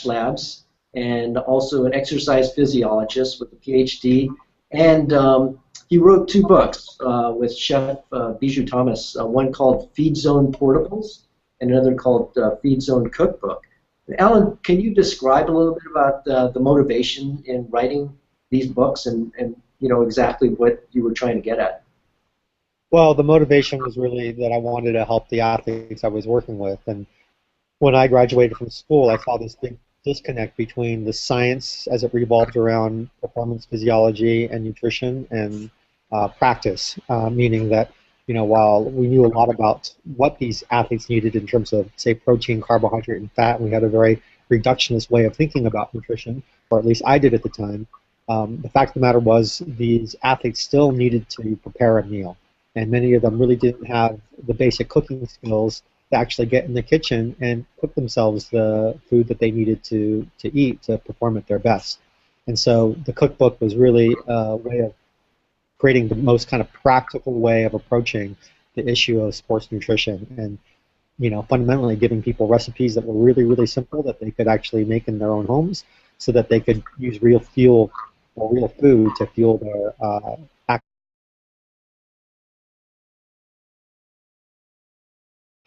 labs, and also an exercise physiologist with a Ph.D. And he wrote two books with Chef Bijou Thomas, one called Feed Zone Portables and another called Feed Zone Cookbook. Alan, can you describe a little bit about the motivation in writing these books and you know exactly what you were trying to get at? Well, the motivation was really that I wanted to help the athletes I was working with. And when I graduated from school, I saw this big disconnect between the science as it revolved around performance physiology and nutrition and practice, meaning that while we knew a lot about what these athletes needed in terms of, say, protein, carbohydrate, and fat, we had a very reductionist way of thinking about nutrition, or at least I did at the time. The fact of the matter was these athletes still needed to prepare a meal, and many of them really didn't have the basic cooking skills to actually get in the kitchen and cook themselves the food that they needed to eat to perform at their best. And so the cookbook was really a way of creating the most kind of practical way of approaching the issue of sports nutrition and fundamentally giving people recipes that were really, really simple that they could actually make in their own homes so that they could use real fuel or real food to fuel their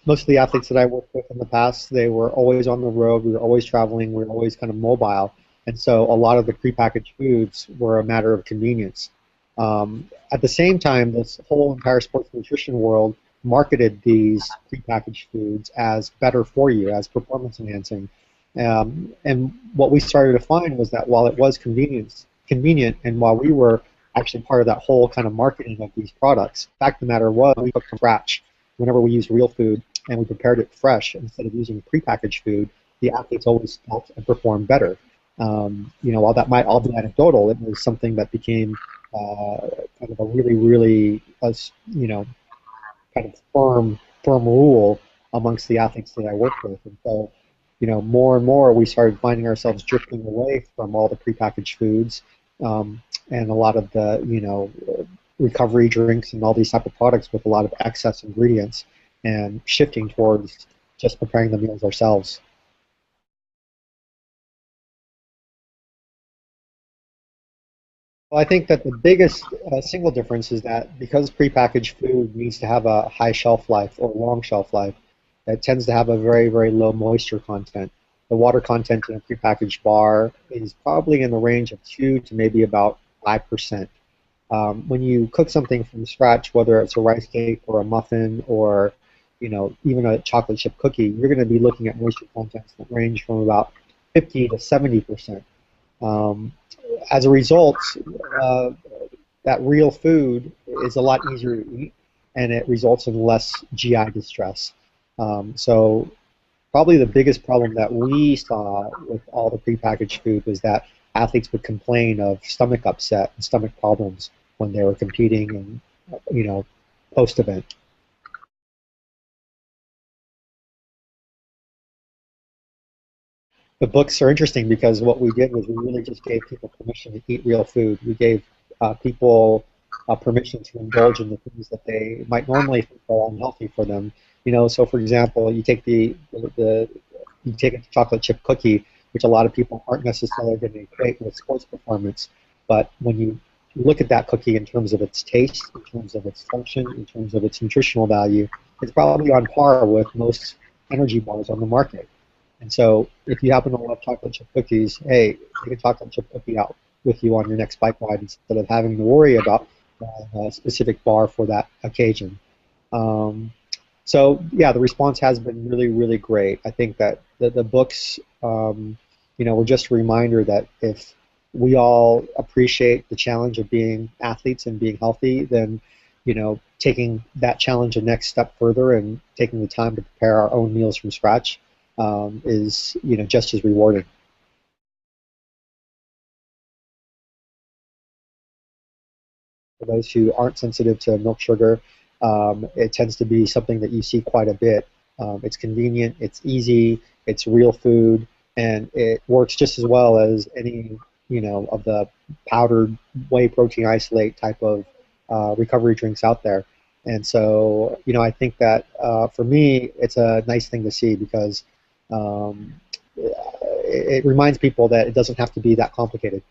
most of the athletes that I worked with in the past, they were always on the road. We were always traveling. We were always kind of mobile. And so a lot of the prepackaged foods were a matter of convenience. At the same time, this whole entire sports nutrition world marketed these prepackaged foods as better for you, as performance enhancing. And what we started to find was that while it was convenient, and while we were actually part of that whole kind of marketing of these products, the fact of the matter was we cooked from scratch. Whenever we used real food and we prepared it fresh instead of using prepackaged food, the athletes always felt and performed better. While that might all be anecdotal, it was something that became kind of a really, really, kind of firm rule amongst the athletes that I worked with. And so, more and more we started finding ourselves drifting away from all the prepackaged foods and a lot of the, recovery drinks and all these type of products with a lot of excess ingredients and shifting towards just preparing the meals ourselves. Well, I think that the biggest single difference is that because prepackaged food needs to have a high shelf life or long shelf life, it tends to have a very, very low moisture content. The water content in a prepackaged bar is probably in the range of 2 to maybe about 5%. When you cook something from scratch, whether it's a rice cake or a muffin or even a chocolate chip cookie, you're going to be looking at moisture contents that range from about 50 to 70%. As a result, that real food is a lot easier to eat, and it results in less GI distress. So probably the biggest problem that we saw with all the prepackaged food was that athletes would complain of stomach upset and stomach problems when they were competing and post-event. The books are interesting because what we did was we really just gave people permission to eat real food. We gave people permission to indulge in the things that they might normally think are unhealthy for them. So for example, you take you take a chocolate chip cookie, which a lot of people aren't necessarily going to equate with sports performance, but when you look at that cookie in terms of its taste, in terms of its function, in terms of its nutritional value, it's probably on par with most energy bars on the market. And so if you happen to love chocolate chip cookies, hey, take a chocolate chip cookie out with you on your next bike ride instead of having to worry about a specific bar for that occasion. So yeah, the response has been really, really great. I think that the books, were just a reminder that if we all appreciate the challenge of being athletes and being healthy, then taking that challenge a next step further and taking the time to prepare our own meals from scratch is just as rewarding. For those who aren't sensitive to milk sugar, it tends to be something that you see quite a bit. It's convenient, it's easy, it's real food, and it works just as well as any of the powdered whey protein isolate type of recovery drinks out there. And so I think that for me it's a nice thing to see because it reminds people that it doesn't have to be that complicated.